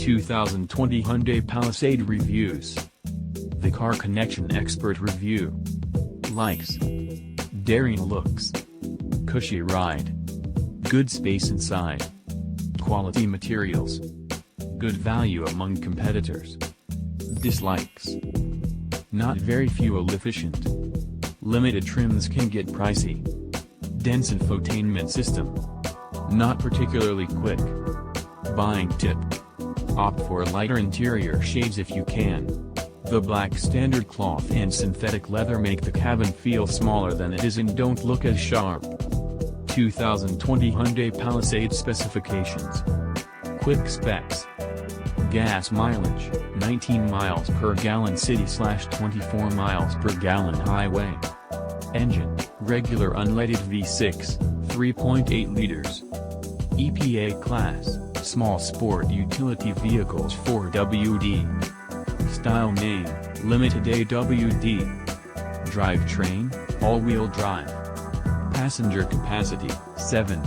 2020 Hyundai Palisade Reviews. The Car Connection Expert Review. Likes. Daring looks. Cushy ride. Good space inside. Quality materials. Good value among competitors. Dislikes. Not very fuel efficient. Limited trims can get pricey. Dense infotainment system. Not particularly quick. Buying tip. Opt for lighter interior shades if you can. The black standard cloth and synthetic leather make the cabin feel smaller than it is and don't look as sharp. 2020 Hyundai Palisade Specifications. Quick specs. Gas mileage, 19 miles per gallon city/24 miles per gallon highway. Engine, regular unleaded V6, 3.8 liters. EPA class, small sport utility vehicles 4WD. Style name, limited AWD. Drivetrain, all-wheel drive. Passenger capacity, 7.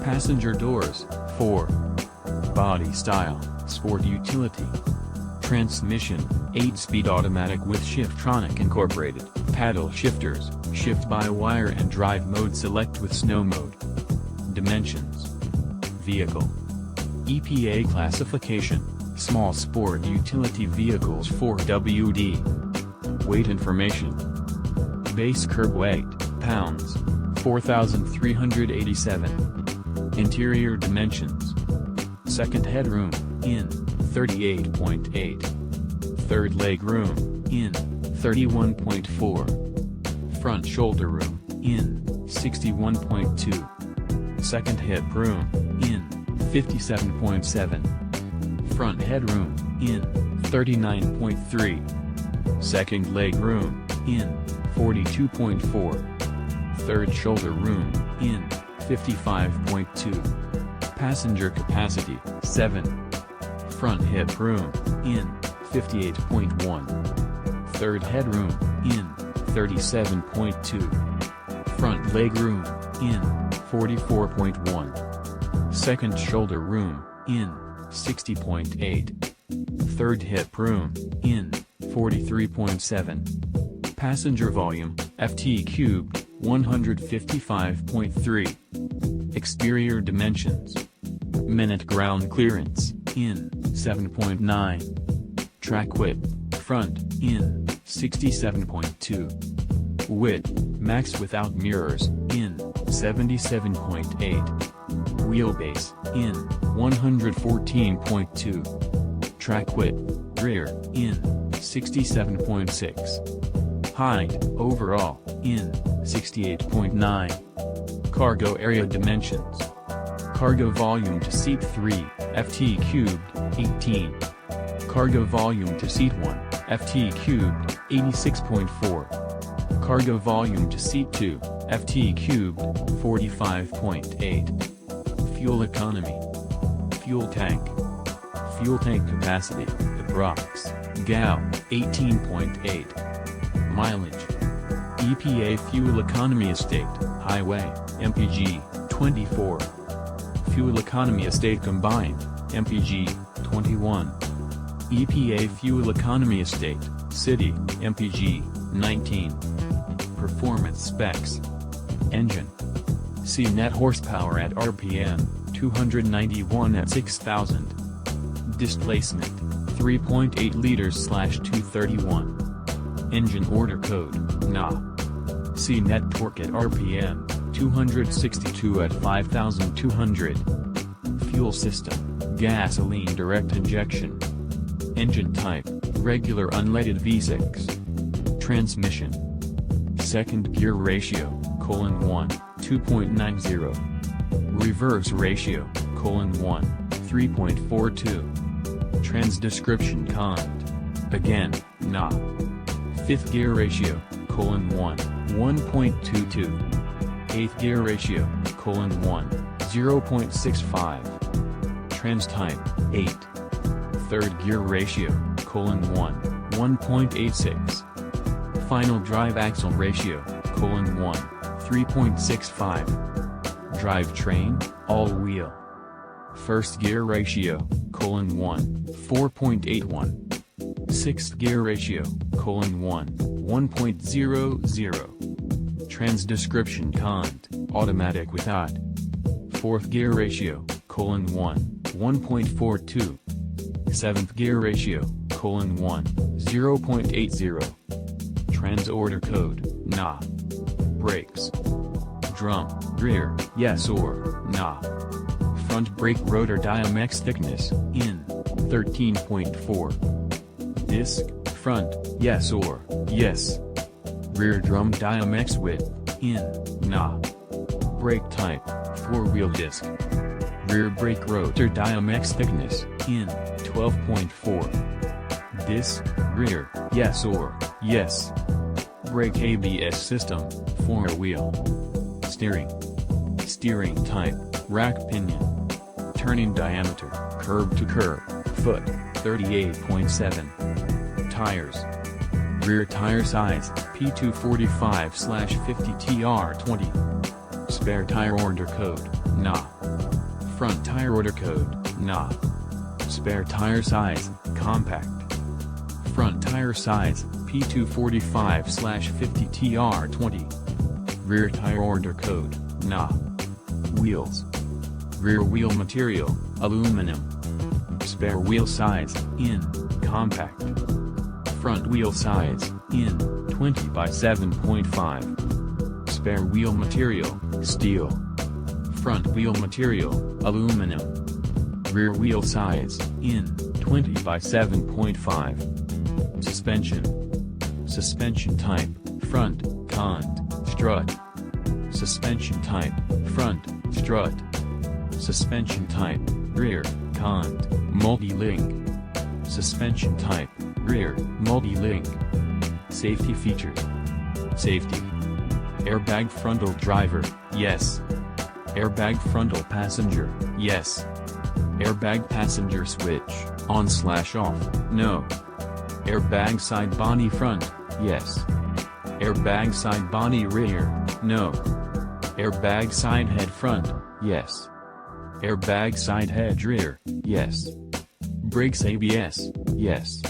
Passenger doors, 4. Body style, sport utility. Transmission, 8-speed automatic with Shiftronic incorporated. Paddle shifters, shift-by-wire and drive mode select with snow mode. Dimensions. Vehicle. EPA classification, small sport utility vehicles 4WD. Weight information. Base curb weight, pounds, 4,387. Interior dimensions. Second headroom, in, 38.8. Third leg room, in, 31.4. Front shoulder room, in, 61.2. Second hip room, in, 57.7. Front headroom, in, 39.3. Second leg room, in, 42.4. Third shoulder room, in, 55.2. Passenger capacity, 7. Front hip room, in, 58.1. Third headroom, in, 37.2. Front leg room, in, 44.1. Second shoulder room, in, 60.8. Third hip room, in, 43.7. Passenger volume, ft cubed, 155.3. Exterior dimensions. Minute ground clearance, in, 7.9. Track width, front, in, 67.2. Width, max without mirrors, in, 77.8. Wheelbase, in, 114.2. Track width, rear, in, 67.6. Height, overall, in, 68.9. Cargo area dimensions. Cargo volume to seat 3, ft cubed, 18. Cargo volume to seat 1, ft cubed, 86.4. Cargo volume to seat 2, ft cubed, 45.8. Fuel economy. Fuel tank. Fuel tank capacity, approx. Gal, 18.8. Mileage. EPA fuel economy estate, highway, MPG, 24. Fuel economy estate combined, MPG, 21. EPA fuel economy estate, city, MPG, 19. Performance specs. Engine. C net horsepower at RPM, 291 at 6,000. Displacement, 3.8 liters/231. Engine order code, NA. C net torque at RPM, 262 at 5,200. Fuel system, gasoline direct injection. Engine type, regular unleaded V6. Transmission. Second gear ratio, 1, 2.90. Reverse ratio, 1, 3.42. Trans description cond. Again, NA. Fifth gear ratio, 1, 1.22. Eighth gear ratio, 1, 0.65. Trans type, 8. Third gear ratio, 1, 1.86. Final drive axle ratio, 1, 3.65. Drivetrain, all-wheel. First gear ratio, 1, 4.81. Sixth gear ratio, 1, 1.00. Trans description cont, automatic without. Fourth gear ratio, 1, 1.42. Seventh gear ratio, 1, 0.80. Trans order code, nah. Brakes. Drum, rear, yes or nah. Front brake rotor diamex thickness, in, 13.4. Disc, front, yes or, yes. Rear drum diamex width, in, nah. Brake type, 4-wheel disc. Rear brake rotor diamex thickness, in, 12.4. Disc, rear, yes or, yes. Brake ABS system, 4-wheel. Steering type, Rack-Pinion. Turning diameter, curb to curb, foot, 38.7. Tires. Rear tire size, P245/50TR20. Spare tire order code, nah. Front tire order code, nah. Spare tire size, compact. Front tire size, P245/50TR20. Rear tire order code, nah. Wheels. Rear wheel material, aluminum. Spare wheel size, in, compact. Front wheel size, in, 20 by 7.5. Spare wheel material, steel. Front wheel material, aluminum. Rear wheel size, in, 20 by 7.5. Suspension type, front, cont, strut. Suspension type, front, strut. Suspension type, rear, cont, multi-link. Suspension type, rear, multi-link. Safety features. Safety. Airbag frontal driver, yes. Airbag frontal passenger, yes. Airbag passenger switch, on/off, no. Airbag side body front, yes. Airbag side body rear, no. Airbag side head front, yes. Airbag side head rear, yes. Brakes ABS, yes.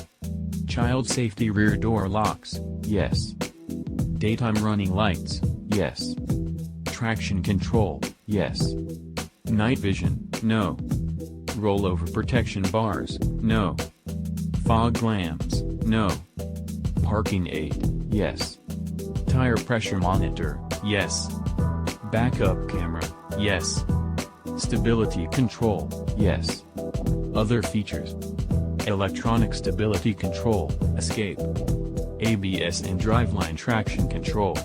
Child safety rear door locks, yes. Daytime running lights, yes. Traction control, yes. Night vision, no. Rollover protection bars, no. Fog lamps, no. Parking aid, yes. Tire pressure monitor, yes. Backup camera, yes. Stability control, yes. Other features. Electronic stability control, escape. ABS and driveline traction control.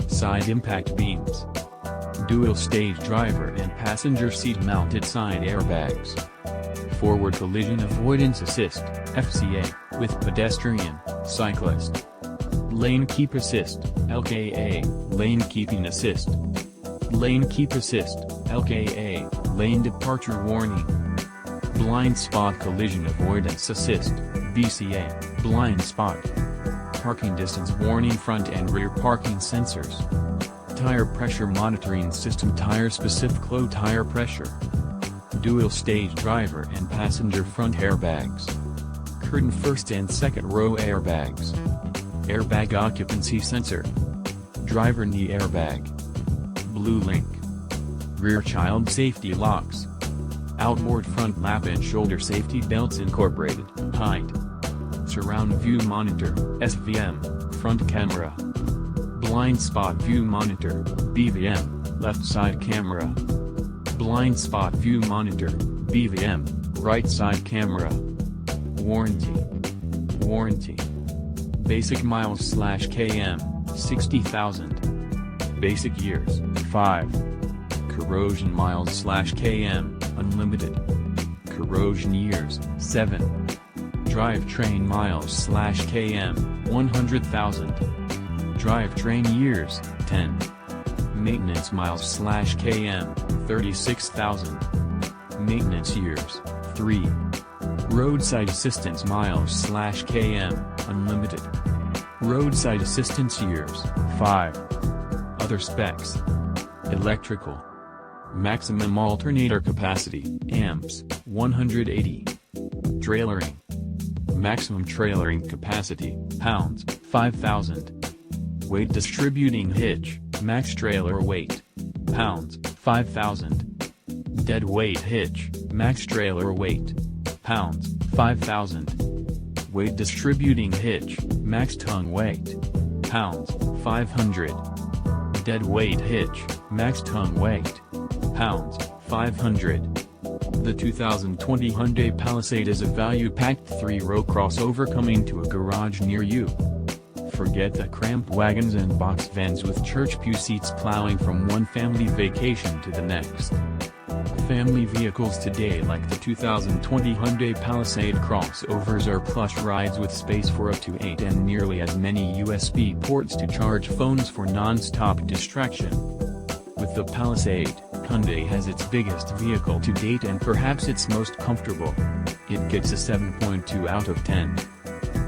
Side impact beams. Dual stage driver and passenger seat mounted side airbags. Forward collision avoidance assist, FCA, with pedestrian, cyclist. Lane keep assist, LKA, lane keeping assist. Lane keep assist, LKA, lane departure warning. Blind spot collision avoidance assist, BCA, blind spot. Parking distance warning front and rear parking sensors. Tire pressure monitoring system tire specific low tire pressure. Dual stage driver and passenger front airbags. Curtain first and second row airbags. Airbag occupancy sensor. Driver knee airbag. Blue link. Rear child safety locks. Outboard front lap and shoulder safety belts incorporated, height. Surround view monitor, SVM, front camera. Blind spot view monitor, BVM, left side camera. Blind spot view monitor, BVM, right side camera. Warranty. Basic miles/km, 60,000. Basic years, 5. Corrosion miles/km, unlimited. Corrosion years, 7. Drivetrain miles/km, 100,000. Drivetrain years, 10. Maintenance miles/km, 36,000. Maintenance years, 3. Roadside assistance miles/km, unlimited. Roadside assistance years, 5. Other specs. Electrical. Maximum alternator capacity, amps, 180. Trailering. Maximum trailering capacity, pounds, 5,000. Weight distributing hitch, max trailer weight, pounds, 5,000. Dead weight hitch, max trailer weight, pounds, 5,000. Weight distributing hitch, max tongue weight, pounds, 500. Dead weight hitch, max tongue weight, pounds, 500. The 2020 Hyundai Palisade is a value-packed 3-row crossover coming to a garage near you. Forget the cramped wagons and box vans with church pew seats plowing from one family vacation to the next. Family vehicles today like the 2020 Hyundai Palisade crossovers are plush rides with space for up to 8 and nearly as many USB ports to charge phones for non-stop distraction. With the Palisade, Hyundai has its biggest vehicle to date and perhaps its most comfortable. It gets a 7.2 out of 10.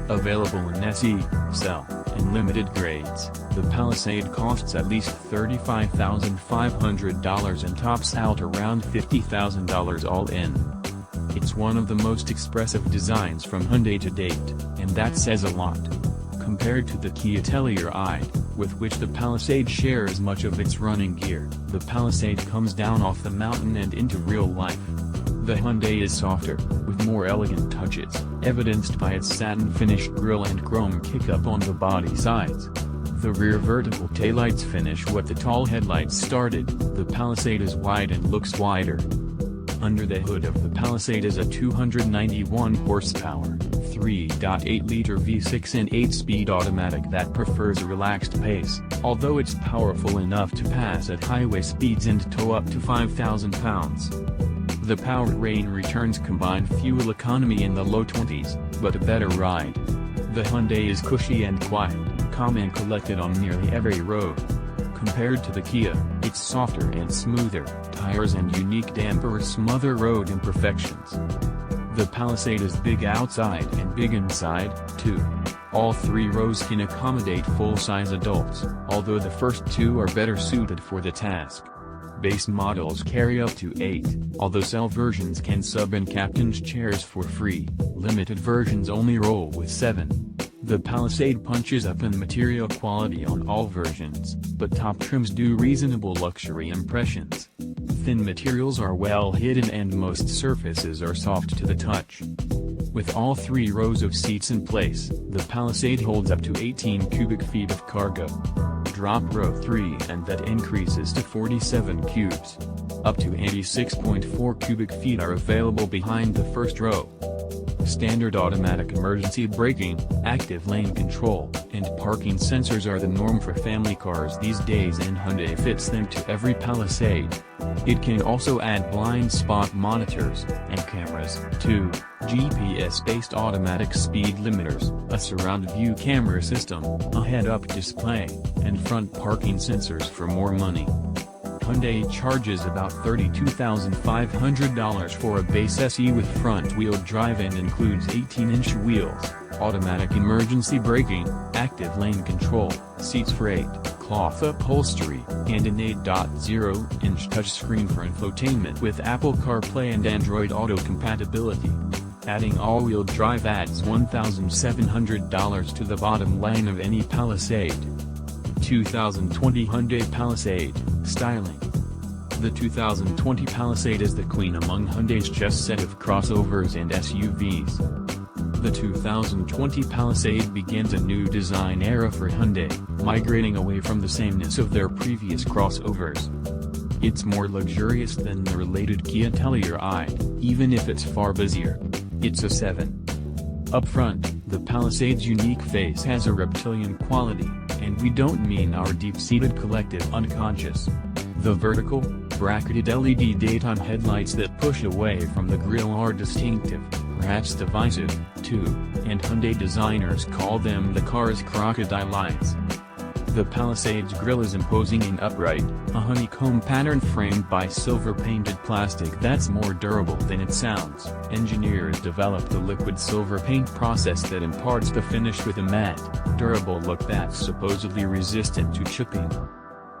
Available in SE, Cell, and Limited grades, the Palisade costs at least $35,500 and tops out around $50,000 all in. It's one of the most expressive designs from Hyundai to date, and that says a lot. Compared to the Kia Telluride, with which the Palisade shares much of its running gear, the Palisade comes down off the mountain and into real life. The Hyundai is softer, with more elegant touches, evidenced by its satin-finished grille and chrome kick-up on the body sides. The rear vertical taillights finish what the tall headlights started. The Palisade is wide and looks wider. Under the hood of the Palisade is a 291 horsepower, 3.8-liter V6 and 8-speed automatic that prefers a relaxed pace, although it's powerful enough to pass at highway speeds and tow up to 5,000 pounds. The powertrain returns combined fuel economy in the low 20s, but a better ride. The Hyundai is cushy and quiet, calm and collected on nearly every road. Compared to the Kia, it's softer and smoother, tires and unique dampers smother road imperfections. The Palisade is big outside and big inside, too. All 3 rows can accommodate full-size adults, although the first 2 are better suited for the task. Base models carry up to 8, although Cell versions can sub in captain's chairs for free, limited versions only roll with 7. The Palisade punches up in material quality on all versions, but top trims do reasonable luxury impressions. Thin materials are well hidden and most surfaces are soft to the touch. With all 3 rows of seats in place, the Palisade holds up to 18 cubic feet of cargo. Drop row 3 and that increases to 47 cubes. Up to 86.4 cubic feet are available behind the first row. Standard automatic emergency braking, active lane control, and parking sensors are the norm for family cars these days and Hyundai fits them to every Palisade. It can also add blind spot monitors, and cameras, too, GPS-based automatic speed limiters, a surround view camera system, a head-up display, and front parking sensors for more money. Hyundai charges about $32,500 for a base SE with front-wheel drive and includes 18-inch wheels, automatic emergency braking, active lane control, seats for 8, cloth upholstery, and an 8.0-inch touchscreen for infotainment with Apple CarPlay and Android Auto compatibility. Adding all-wheel drive adds $1,700 to the bottom line of any Palisade. 2020 Hyundai Palisade, styling. The 2020 Palisade is the queen among Hyundai's just set of crossovers and SUVs. The 2020 Palisade begins a new design era for Hyundai, migrating away from the sameness of their previous crossovers. It's more luxurious than the related Kia Telluride, even if it's far busier. It's a 7. Up front, the Palisade's unique face has a reptilian quality, and we don't mean our deep-seated collective unconscious. The vertical, bracketed LED daytime headlights that push away from the grille are distinctive, perhaps divisive, too, and Hyundai designers call them the car's crocodile eyes. The Palisade's grille is imposing and upright, a honeycomb pattern framed by silver-painted plastic that's more durable than it sounds. Engineers developed a liquid silver paint process that imparts the finish with a matte, durable look that's supposedly resistant to chipping.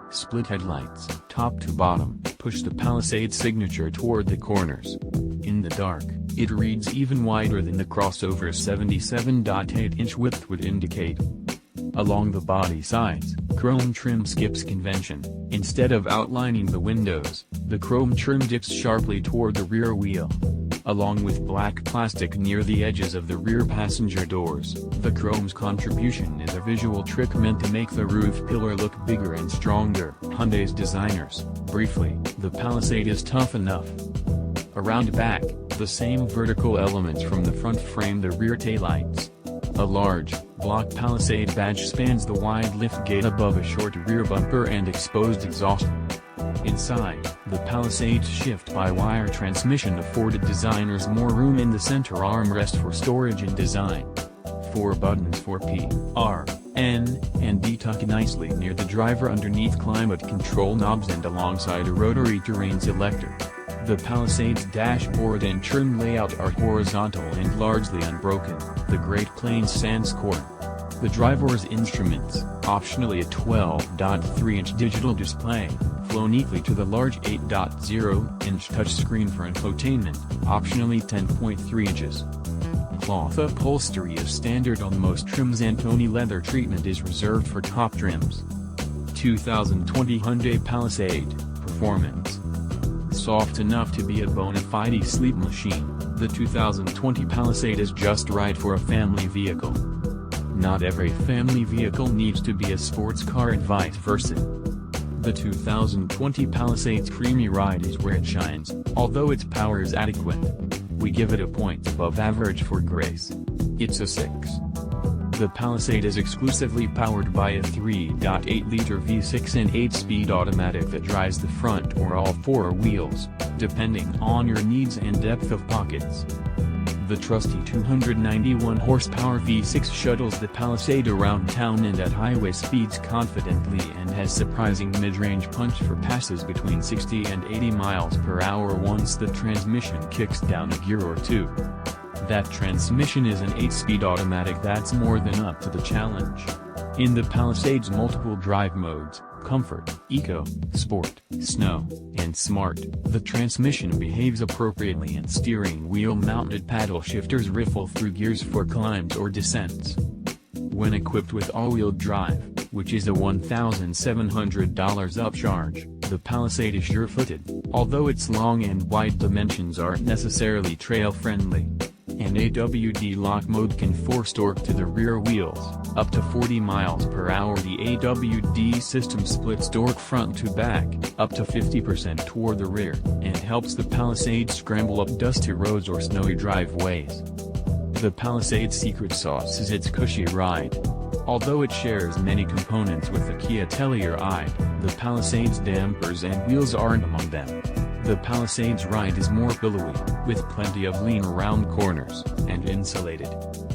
Split headlights, top to bottom, push the Palisade signature toward the corners. In the dark, it reads even wider than the crossover's 77.8-inch width would indicate. Along the body sides, chrome trim skips convention. Instead of outlining the windows, the chrome trim dips sharply toward the rear wheel. Along with black plastic near the edges of the rear passenger doors, the chrome's contribution is a visual trick meant to make the roof pillar look bigger and stronger. Hyundai's designers, briefly, the Palisade is tough enough. Around back, the same vertical elements from the front frame the rear taillights. A large, block Palisade badge spans the wide liftgate above a short rear bumper and exposed exhaust. Inside, the Palisade's shift-by-wire transmission afforded designers more room in the center armrest for storage and design. 4 buttons for P, R, N, and D tuck nicely near the driver underneath climate control knobs and alongside a rotary terrain selector. The Palisade's dashboard and trim layout are horizontal and largely unbroken, the Great Plains Sans Cord. The driver's instruments, optionally a 12.3-inch digital display, flow neatly to the large 8.0-inch touchscreen for infotainment, optionally 10.3 inches. Cloth upholstery is standard on most trims and Tony leather treatment is reserved for top trims. 2020 Hyundai Palisade, performance. Soft enough to be a bona fide sleep machine, the 2020 Palisade is just right for a family vehicle. Not every family vehicle needs to be a sports car and vice versa. The 2020 Palisade's creamy ride is where it shines, although its power is adequate. We give it a point above average for grace. It's a 6. The Palisade is exclusively powered by a 3.8-liter V6 and 8-speed automatic that drives the front or all 4 wheels, depending on your needs and depth of pockets. The trusty 291 horsepower V6 shuttles the Palisade around town and at highway speeds confidently and has surprising mid-range punch for passes between 60 and 80 miles per hour once the transmission kicks down a gear or two. That transmission is an 8-speed automatic that's more than up to the challenge. In the Palisade's multiple drive modes, Comfort, Eco, Sport, Snow, and Smart, the transmission behaves appropriately and steering wheel-mounted paddle shifters riffle through gears for climbs or descents. When equipped with all-wheel drive, which is a $1,700 upcharge, the Palisade is sure-footed, although its long and wide dimensions aren't necessarily trail-friendly. An AWD lock mode can force torque to the rear wheels, up to 40 miles per hour. The AWD system splits torque front to back, up to 50% toward the rear, and helps the Palisade scramble up dusty roads or snowy driveways. The Palisade's secret sauce is its cushy ride. Although it shares many components with the Kia Telluride, the Palisade's dampers and wheels aren't among them. The Palisade's ride is more pillowy, with plenty of lean around corners, and insulated.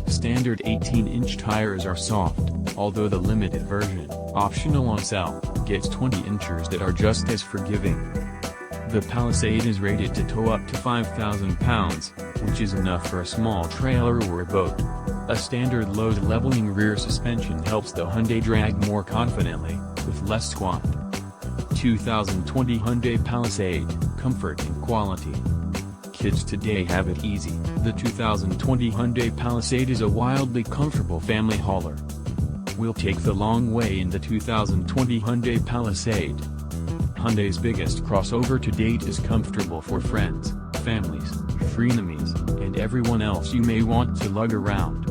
Standard 18-inch tires are soft, although the limited version, optional on sale, gets 20 inches that are just as forgiving. The Palisade is rated to tow up to 5,000 pounds, which is enough for a small trailer or a boat. A standard load-leveling rear suspension helps the Hyundai drag more confidently, with less squat. 2020 Hyundai Palisade, comfort and quality. Kids today have it easy. The 2020 Hyundai Palisade is a wildly comfortable family hauler. We'll take the long way in the 2020 Hyundai Palisade. Hyundai's biggest crossover to date is comfortable for friends, families, frenemies, and everyone else you may want to lug around.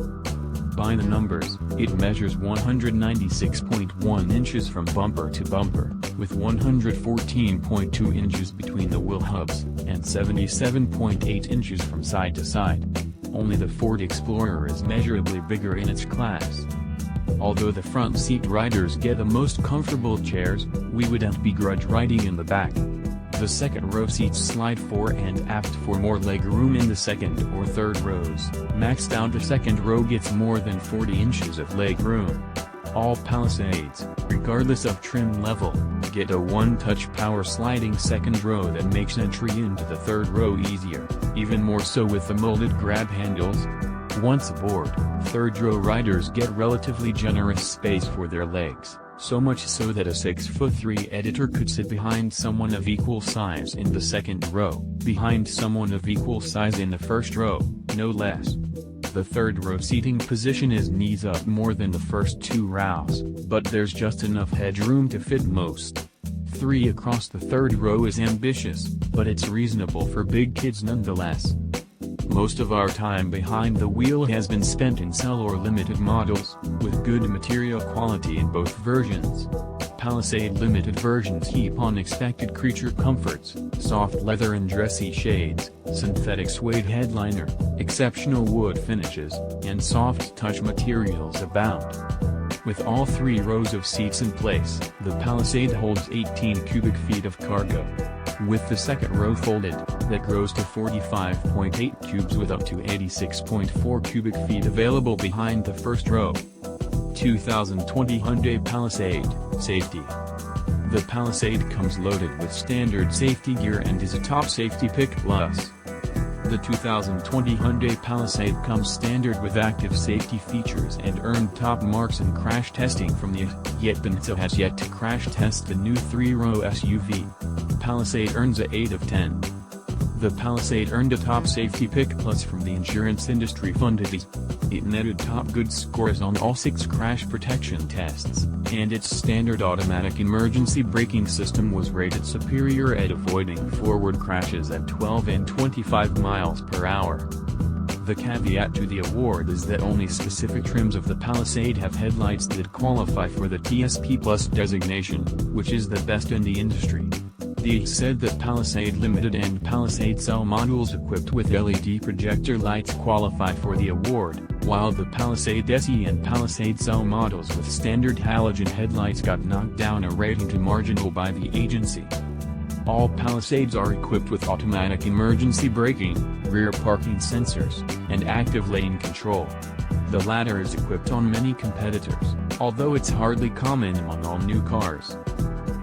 By the numbers, it measures 196.1 inches from bumper to bumper, with 114.2 inches between the wheel hubs, and 77.8 inches from side to side. Only the Ford Explorer is measurably bigger in its class. Although the front seat riders get the most comfortable chairs, we wouldn't begrudge riding in the back. The second row seats slide fore and aft for more leg room in the second or third rows. Maxed out the second row gets more than 40 inches of leg room. All Palisades, regardless of trim level, get a one-touch power sliding second row that makes entry into the third row easier, even more so with the molded grab handles. Once aboard, third row riders get relatively generous space for their legs. So much so that a 6'3" editor could sit behind someone of equal size in the second row, behind someone of equal size in the first row, no less. The third row seating position is knees up more than the first two rows, but there's just enough headroom to fit most. 3 across the third row is ambitious, but it's reasonable for big kids nonetheless. Most of our time behind the wheel has been spent in cell or limited models, with good material quality in both versions. Palisade limited versions heap on expected creature comforts, soft leather and dressy shades, synthetic suede headliner, exceptional wood finishes, and soft touch materials abound. With all 3 rows of seats in place, the Palisade holds 18 cubic feet of cargo. With the second row folded, that grows to 45.8 cubes with up to 86.4 cubic feet available behind the first row. 2020 Hyundai Palisade, Safety. The Palisade comes loaded with standard safety gear and is a top safety pick plus. The 2020 Hyundai Palisade comes standard with active safety features and earned top marks in crash testing from the yet Benzo has yet to crash test the new 3-row SUV. Palisade earns a 8 of 10. The Palisade earned a top safety pick plus from the insurance industry funded it. It netted top good scores on all 6 crash protection tests, and its standard automatic emergency braking system was rated superior at avoiding forward crashes at 12 and 25 miles per hour. The caveat to the award is that only specific trims of the Palisade have headlights that qualify for the TSP Plus designation, which is the best in the industry. The Hitch said that Palisade Limited and Palisade Cell models equipped with LED projector lights qualify for the award, while the Palisade SE and Palisade Cell models with standard halogen headlights got knocked down a rating to marginal by the agency. All Palisades are equipped with automatic emergency braking, rear parking sensors, and active lane control. The latter is equipped on many competitors, although it's hardly common among all new cars.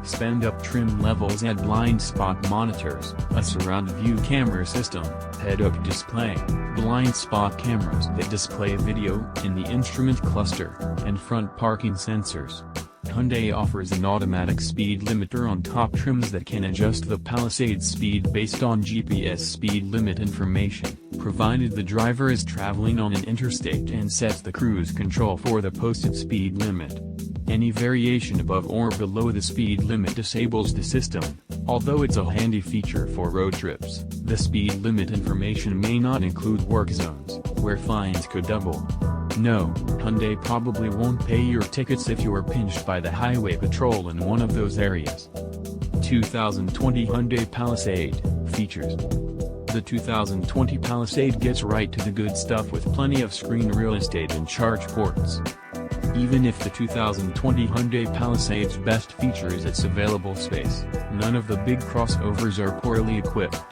Spend-up trim levels add blind spot monitors, a surround view camera system, head-up display, blind spot cameras that display video in the instrument cluster, and front parking sensors. Hyundai offers an automatic speed limiter on top trims that can adjust the Palisade's speed based on GPS speed limit information, provided the driver is traveling on an interstate and sets the cruise control for the posted speed limit. Any variation above or below the speed limit disables the system, although it's a handy feature for road trips. The speed limit information may not include work zones, where fines could double. No, Hyundai probably won't pay your tickets if you are pinched by the highway patrol in one of those areas. 2020 Hyundai Palisade Features. The 2020 Palisade gets right to the good stuff with plenty of screen real estate and charge ports. Even if the 2020 Hyundai Palisade's best feature is its available space, none of the big crossovers are poorly equipped.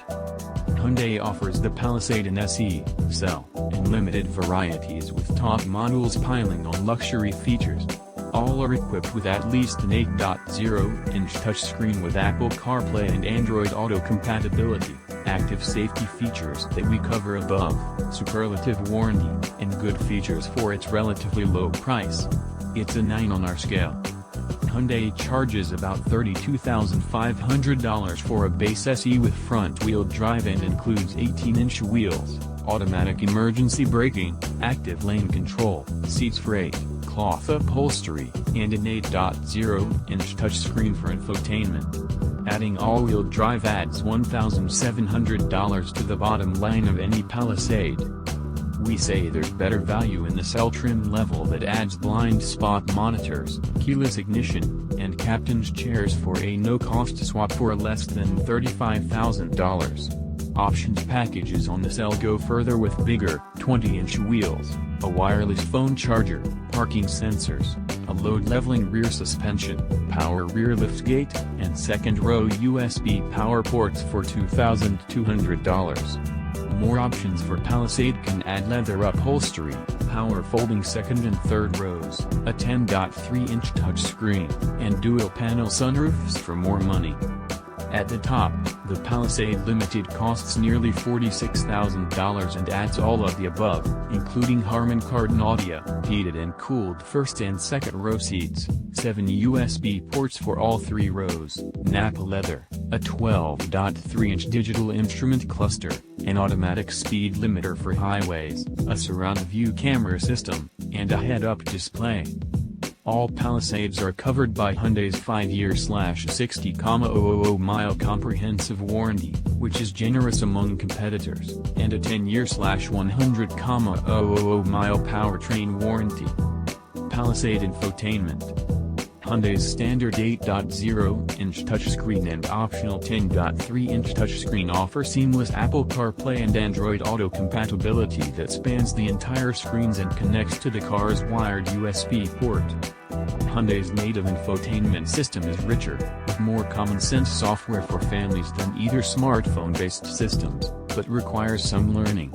Hyundai offers the Palisade in SE, Cell, and Limited varieties with top models piling on luxury features. All are equipped with at least an 8.0-inch touchscreen with Apple CarPlay and Android Auto compatibility, active safety features that we cover above, superlative warranty, and good features for its relatively low price. It's a 9 on our scale. Hyundai charges about $32,500 for a base SE with front-wheel drive and includes 18-inch wheels, automatic emergency braking, active lane control, seats for 8, cloth upholstery, and an 8.0-inch touchscreen for infotainment. Adding all-wheel drive adds $1,700 to the bottom line of any Palisade. We say there's better value in the Cell trim level that adds blind spot monitors, keyless ignition, and captain's chairs for a no-cost swap for less than $35,000. Options packages on the Cell go further with bigger, 20-inch wheels, a wireless phone charger, parking sensors, a load-leveling rear suspension, power rear liftgate, and second-row USB power ports for $2,200. More options for Palisade can add leather upholstery, power folding second and third rows, a 10.3-inch touchscreen, and dual-panel sunroofs for more money. At the top, the Palisade Limited costs nearly $46,000 and adds all of the above, including Harman Kardon audio, heated and cooled first and second row seats, 7 USB ports for all 3 rows, Napa leather, a 12.3-inch digital instrument cluster, an automatic speed limiter for highways, a surround view camera system, and a head-up display. All Palisades are covered by Hyundai's 5-year/60,000-mile comprehensive warranty, which is generous among competitors, and a 10-year/100,000-mile powertrain warranty. Palisade infotainment. Hyundai's standard 8.0-inch touchscreen and optional 10.3-inch touchscreen offer seamless Apple CarPlay and Android Auto compatibility that spans the entire screens and connects to the car's wired USB port. Hyundai's native infotainment system is richer, with more common-sense software for families than either smartphone-based systems, but requires some learning.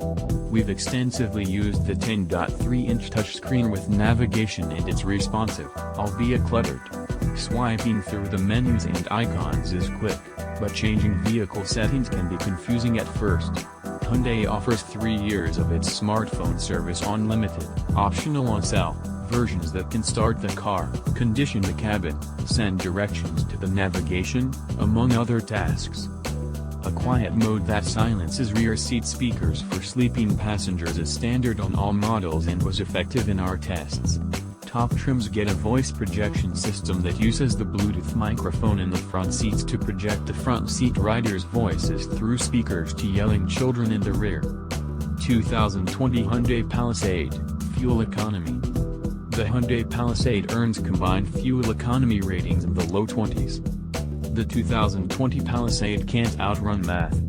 We've extensively used the 10.3-inch touchscreen with navigation and it's responsive, albeit cluttered. Swiping through the menus and icons is quick, but changing vehicle settings can be confusing at first. Hyundai offers 3 years of its smartphone service unlimited, optional on cell versions that can start the car, condition the cabin, send directions to the navigation, among other tasks. A quiet mode that silences rear seat speakers for sleeping passengers is standard on all models and was effective in our tests. Top trims get a voice projection system that uses the Bluetooth microphone in the front seats to project the front seat riders' voices through speakers to yelling children in the rear. 2020 Hyundai Palisade, fuel economy. The Hyundai Palisade earns combined fuel economy ratings in the low 20s. The 2020 Palisade can't outrun math.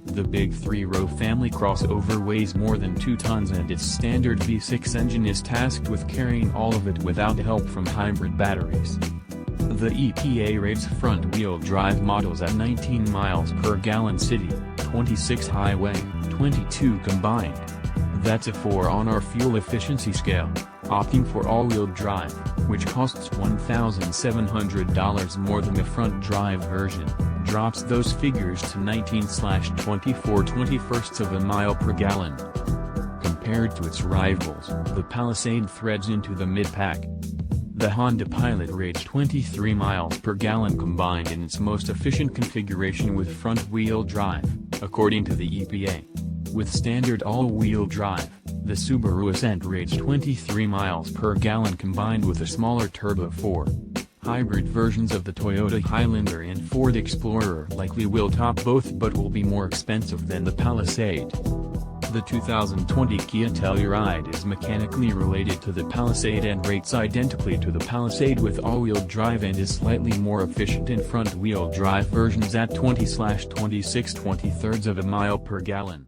The big 3-row family crossover weighs more than 2 tons and its standard V6 engine is tasked with carrying all of it without help from hybrid batteries. The EPA rates front-wheel drive models at 19 miles per gallon city, 26 highway, 22 combined. That's a 4 on our fuel efficiency scale. Opting for all-wheel drive, which costs $1,700 more than the front-drive version, drops those figures to 19/24/21 of a mile per gallon. Compared to its rivals, the Palisade threads into the mid-pack. The Honda Pilot rates 23 miles per gallon combined in its most efficient configuration with front-wheel drive, according to the EPA. With standard all-wheel drive, the Subaru Ascent rates 23 miles per gallon combined with a smaller turbo 4. Hybrid versions of the Toyota Highlander and Ford Explorer likely will top both but will be more expensive than the Palisade. The 2020 Kia Telluride is mechanically related to the Palisade and rates identically to the Palisade with all-wheel drive and is slightly more efficient in front-wheel drive versions at 20/26/23 of a mile per gallon.